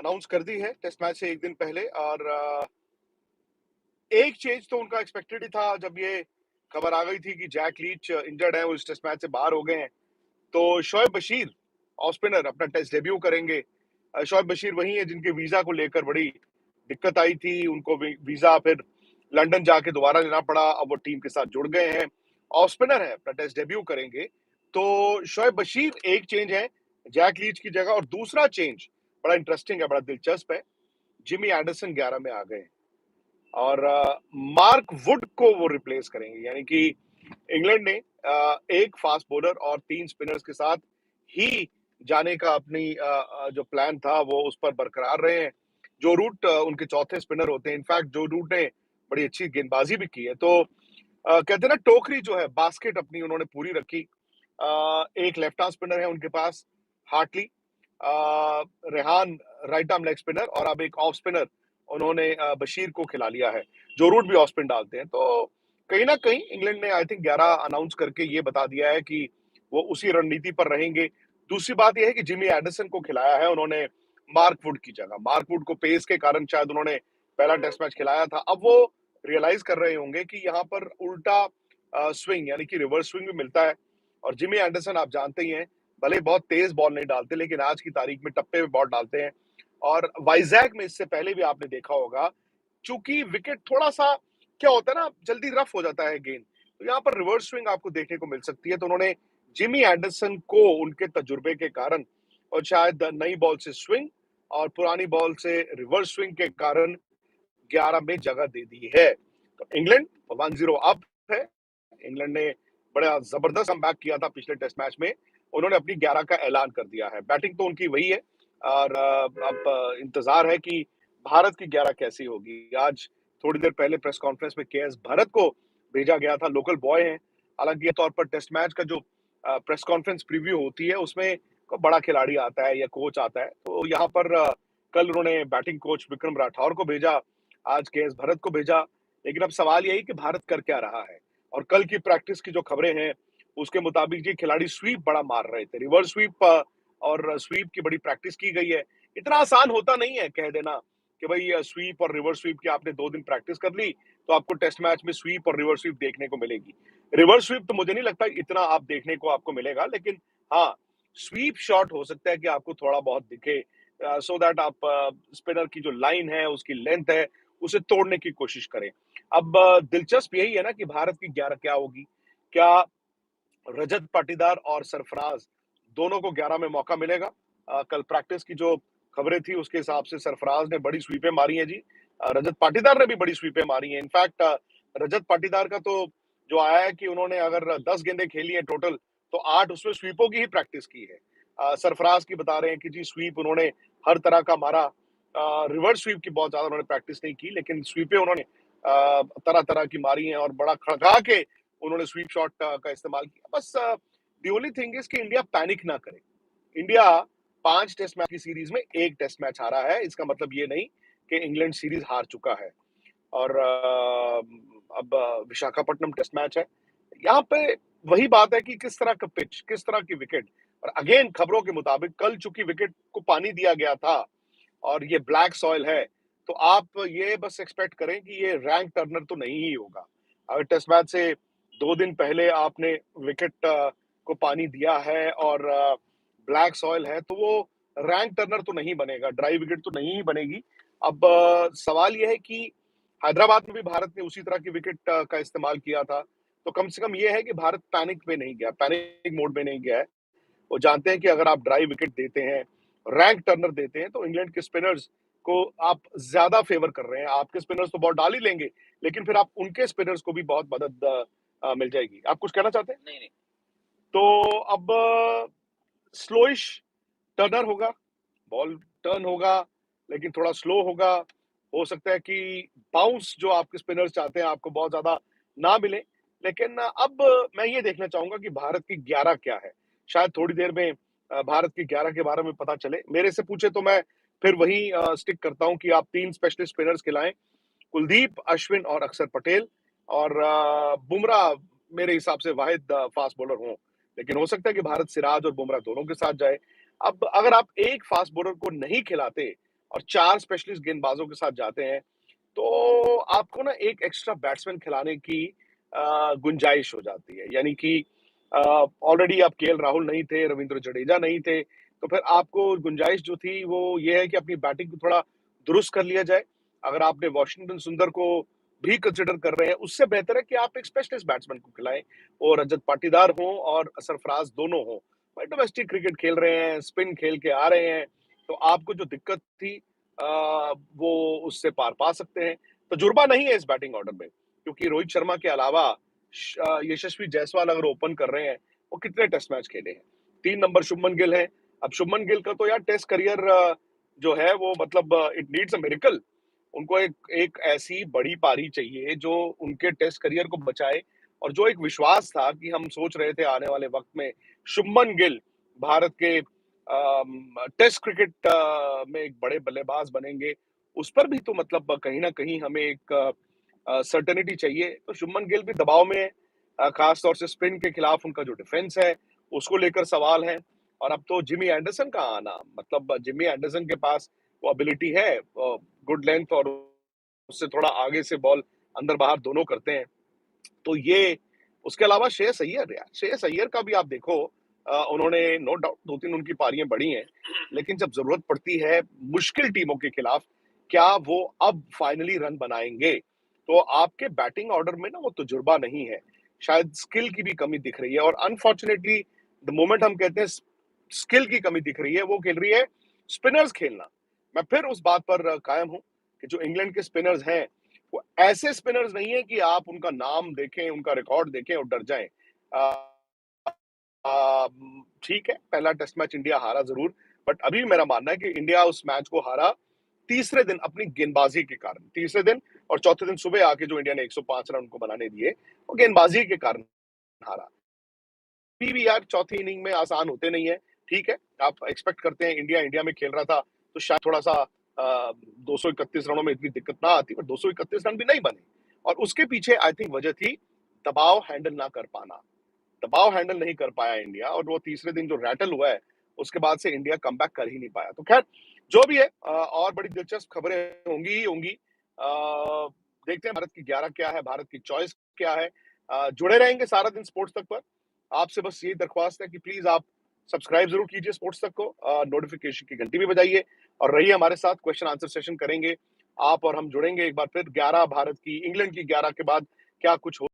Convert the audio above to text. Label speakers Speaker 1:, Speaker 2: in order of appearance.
Speaker 1: Announce कर दी है test match से एक दिन पहले। और एक चेंज तो उनका एक्सपेक्टेड ही था जब ये खबर आ गई थी कि जैक लीच इंजर्ड है, वो इस टेस्ट मैच से बाहर हो गए हैं। तो शोएब बशीर ऑफ स्पिनर अपना टेस्ट डेब्यू करेंगे। शोएब बशीर वही है जिनके वीजा को लेकर बड़ी दिक्कत आई थी, उनको वीजा फिर लंदन जाके दोबारा लेना पड़ा, अब वो टीम के साथ जुड़ गए हैं। ऑफ स्पिनर है, अपना टेस्ट डेब्यू करेंगे। तो शोएब बशीर एक चेंज है जैक लीच की जगह। और दूसरा चेंज बड़ा इंटरेस्टिंग है, बड़ा दिलचस्प है। जिमी एंडरसन 11 में आ गए और मार्क वुड को वो रिप्लेस करेंगे। यानी कि इंग्लैंड ने एक फास्ट बॉलर और 3 स्पिनर्स के साथ ही जाने का अपनी जो प्लान था वो उस पर बरकरार रहे हैं। जो रूट उनके चौथे स्पिनर होते हैं, इनफैक्ट जो रूट ने बड़ी अच्छी गेंदबाजी भी की है। तो कहते हैं ना, टोकरी जो है बास्केट अपनी उन्होंने पूरी रखी। एक लेफ्ट आर्म स्पिनर है उनके पास, Hartley, Rehan right arm leg spinner, और अब एक ऑफ स्पिनर उन्होंने बशीर को खिला लिया है, जो रूट भी ऑफ स्पिन डालते हैं। तो कहीं ना कहीं इंग्लैंड ने आई थिंक 11 अनाउंस करके ये बता दिया है कि वो उसी रणनीति पर रहेंगे। दूसरी बात यह है कि जिमी एंडरसन को खिलाया है उन्होंने मार्क वुड की जगह। मार्क वुड को पेस के कारण शायद उन्होंने पहला टेस्ट मैच खिलाया था। अब वो रियलाइज कर रहे होंगे कि यहाँ पर उल्टा स्विंग यानी कि रिवर्स स्विंग भी मिलता है। और जिमी एंडरसन आप जानते ही हैं, भले ही बहुत तेज बॉल नहीं डालते, लेकिन आज की तारीख में टप्पे में बॉल डालते हैं। और वाइजैक में इससे पहले भी आपने देखा होगा, चूंकि विकेट थोड़ा सा क्या होता है ना, जल्दी रफ हो जाता है गेंद, तो यहाँ पर रिवर्स स्विंग आपको देखने को मिल सकती है। तो उन्होंने जिमी एंडरसन को उनके तजुर्बे के कारण और शायद नई बॉल से स्विंग और पुरानी बॉल से रिवर्स स्विंग के कारण 11 में जगह दे दी है। तो इंग्लैंड 1-0 अप है। इंग्लैंड ने बड़ा जबरदस्त कमबैक किया था पिछले टेस्ट मैच में। उन्होंने अपनी 11 का ऐलान कर दिया है। बैटिंग तो उनकी वही है। और अब इंतजार है कि भारत की 11 कैसी होगी। आज थोड़ी देर पहले प्रेस कॉन्फ्रेंस में केएस भरत को भेजा गया था, लोकल बॉय हैं। हालांकि तौर पर टेस्ट मैच का जो प्रेस कॉन्फ्रेंस प्रीव्यू होती है उसमें कोई बड़ा खिलाड़ी आता है या कोच आता है। तो यहाँ पर कल उन्होंने बैटिंग कोच विक्रम राठौर को भेजा, आज केएस भरत को भेजा। लेकिन अब सवाल यही कि भारत कर क्या रहा है। और कल की प्रैक्टिस की जो खबरें हैं उसके मुताबिक ये खिलाड़ी स्वीप बड़ा मार रहे थे, रिवर्स स्वीप और स्वीप की बड़ी प्रैक्टिस की गई है। इतना आसान होता नहीं है कह देना कि भाई स्वीप और रिवर्स स्वीप की आपने 2 दिन प्रैक्टिस कर ली तो आपको टेस्ट मैच में स्वीप और रिवर्स स्वीप देखने को मिलेगी। रिवर्स स्वीप तो मुझे नहीं लगता इतना आप देखने को आपको मिलेगा, लेकिन हाँ, स्वीप शॉट हो सकता है कि आपको थोड़ा बहुत दिखे, सो दैट आप स्पिनर की जो लाइन है, उसकी लेंथ है, उसे तोड़ने की कोशिश करें। अब दिलचस्प यही है ना कि भारत की 11 क्या होगी। क्या रजत पाटीदार और सरफराज दोनों को 11 में मौका मिलेगा? कल प्रैक्टिस की जो खबरें थी उसके हिसाब से सरफराज ने बड़ी स्वीपें मारी हैं जी। रजत पाटीदार ने भी बड़ी स्वीपें मारी हैं। इनफैक्ट रजत पाटीदार का तो जो आया है कि उन्होंने अगर 10 गेंदें खेली हैं टोटल, तो 8 उसमें स्वीपों की ही प्रैक्टिस की है। सरफराज की बता रहे हैं कि जी स्वीप उन्होंने हर तरह का मारा। रिवर्स स्वीप की बहुत ज्यादा उन्होंने प्रैक्टिस नहीं की, लेकिन स्वीपें उन्होंने तरह तरह की मारी हैं और बड़ा खड़का के उन्होंने स्वीप शॉट का इस्तेमाल किया। बस द ओनली थिंग इज कि इंडिया पैनिक ना करे। इंडिया 5 टेस्ट मैच की सीरीज में 1 टेस्ट मैच हारा है। इसका मतलब ये नहीं कि इंग्लैंड सीरीज हार चुका है। और अब विशाखापट्टनम टेस्ट मैच है। यहाँ पे वही बात है कि किस तरह का पिच, किस तरह की विकेट। और अगेन खबरों के मुताबिक कल चूंकि विकेट को पानी दिया गया था और ये ब्लैक सॉइल है, तो आप ये बस एक्सपेक्ट करें कि ये रैंक टर्नर तो नहीं ही होगा। अगर टेस्ट मैच से 2 दिन पहले आपने विकेट को पानी दिया है और ब्लैक सॉइल है, तो वो रैंक टर्नर तो नहीं बनेगा, ड्राई विकेट तो नहीं ही बनेगी। अब सवाल यह है कि हैदराबाद में भी भारत ने उसी तरह की विकेट का इस्तेमाल किया था। तो कम से कम ये है कि भारत पैनिक में नहीं गया, पैनिक मोड में नहीं गया है। वो जानते हैं कि अगर आप ड्राई विकेट देते हैं, रैंक टर्नर देते हैं, तो इंग्लैंड के स्पिनर्स को आप ज्यादा फेवर कर रहे हैं। आपके स्पिनर्स तो बॉल डाल ही लेंगे, लेकिन फिर आप उनके स्पिनर्स को भी बहुत मदद मिल जाएगी। आप कुछ कहना चाहते हैं?
Speaker 2: नहीं नहीं,
Speaker 1: तो अब स्लोइश टर्नर होगा, बॉल टर्न होगा, लेकिन थोड़ा स्लो होगा। हो सकता है कि बाउंस जो आपके स्पिनर्स चाहते हैं आपको बहुत ज्यादा ना मिले। लेकिन अब मैं ये देखना चाहूंगा कि भारत की 11 क्या है। शायद थोड़ी देर में भारत की 11 के बारे में पता चले। मेरे से पूछे तो मैं फिर वही स्टिक करता हूं कि आप 3 स्पेशलिस्ट स्पिनर्स खिलाएं, कुलदीप, अश्विन और अक्षर पटेल। और बुमराह मेरे हिसाब से वाहिद फास्ट बॉलर हों, लेकिन हो सकता है कि भारत सिराज और बुमराह दोनों के साथ जाए। अब अगर आप एक फास्ट बॉलर को नहीं खिलाते और 4 स्पेशलिस्ट गेंदबाजों के साथ जाते हैं, तो आपको ना एक एक्स्ट्रा बैट्समैन खिलाने की गुंजाइश हो जाती है। यानी कि ऑलरेडी अब केएल राहुल नहीं थे, रवींद्र जडेजा नहीं थे, तो फिर आपको गुंजाइश जो थी वो ये है कि अपनी बैटिंग को थोड़ा दुरुस्त कर लिया जाए। अगर आपने वाशिंगटन सुंदर को भी कंसिडर कर रहे हैं, उससे बेहतर है कि आप एक स्पेशलिस्ट बैट्समैन को खिलाएं, वो रजत पाटीदार हों और सरफराज दोनों हों। भाई डोमेस्टिक क्रिकेट खेल रहे हैं, स्पिन खेल के आ रहे हैं, तो आपको जो दिक्कत थी वो उससे पार पा सकते हैं। तजुर्बा नहीं है इस बैटिंग ऑर्डर में, क्योंकि रोहित शर्मा के अलावा यशस्वी जायसवाल अगर ओपन कर रहे हैं, वो कितने टेस्ट मैच खेले हैं? 3 नंबर शुभमन गिल है। अब शुभमन गिल का तो यार टेस्ट करियर जो है वो मतलब इट नीड्स अ मिरेकल। उनको एक एक ऐसी बड़ी पारी चाहिए जो उनके टेस्ट करियर को बचाए, और जो एक विश्वास था कि हम सोच रहे थे आने वाले वक्त में शुभमन गिल भारत के टेस्ट क्रिकेट में एक बड़े बल्लेबाज बनेंगे, उस पर भी तो मतलब कहीं ना कहीं हमें एक सर्टेनिटी चाहिए। तो शुभमन गिल भी दबाव में है, खास तौर से स्पिन के खिलाफ उनका जो डिफेंस है उसको लेकर सवाल है। और अब तो जिमी एंडरसन का आना, मतलब जिमी एंडरसन के पास वो एबिलिटी है, गुड लेंथ, और उससे थोड़ा आगे से बॉल अंदर बाहर दोनों करते हैं। तो ये, उसके अलावा श्रेयस अय्यर, यार श्रेयस अय्यर का भी आप देखो, उन्होंने नो डाउट 2-3 उनकी पारियां बढ़ी हैं, लेकिन जब जरूरत पड़ती है मुश्किल टीमों के खिलाफ, क्या वो अब फाइनली रन बनाएंगे? तो आपके बैटिंग ऑर्डर में ना वो तजुर्बा नहीं है, शायद स्किल की भी कमी दिख रही है। और अनफॉर्चुनेटली द मोमेंट हम कहते हैं स्किल की कमी दिख रही है, वो खेल रही है स्पिनर्स खेलना। मैं फिर उस बात पर कायम हूं कि जो इंग्लैंड के स्पिनर्स हैं, वो ऐसे स्पिनर्स नहीं है कि आप उनका नाम देखें, उनका रिकॉर्ड देखें और डर जाएं। ठीक है, पहला टेस्ट मैच इंडिया हारा जरूर, बट अभी मेरा मानना है कि इंडिया उस मैच को हारा तीसरे दिन अपनी गेंदबाजी के कारण। तीसरे दिन और चौथे दिन सुबह आके जो इंडिया ने 105 रन उनको बनाने दिए, वो गेंदबाजी के कारण हारा। अभी भी यार चौथी इनिंग में आसान होते नहीं है। ठीक है, आप एक्सपेक्ट करते हैं, इंडिया इंडिया में खेल रहा था तो शायद थोड़ा सा 231 रनों में इतनी दिक्कत ना आती, पर 231 रन भी नहीं बने। और उसके पीछे आई थिंक वजह थी दबाव हैंडल ना कर पाना। दबाव हैंडल नहीं कर पाया इंडिया, और वो तीसरे दिन जो रैटल हुआ है उसके बाद से इंडिया कमबैक कर ही नहीं पाया। तो खैर, जो भी है, और बड़ी दिलचस्प खबरें होंगी ही होंगी। देखते हैं भारत की 11 क्या है, भारत की चॉइस क्या है। जुड़े रहेंगे सारा दिन स्पोर्ट्स तक पर। आपसे बस यही दरख्वास्त है कि प्लीज आप सब्सक्राइब जरूर कीजिए स्पोर्ट्स तक को, नोटिफिकेशन की घंटी भी बजाइए, और रहिए हमारे साथ। क्वेश्चन आंसर सेशन करेंगे आप और हम, जुड़ेंगे एक बार फिर। 11 भारत की, इंग्लैंड की 11 के बाद क्या कुछ हो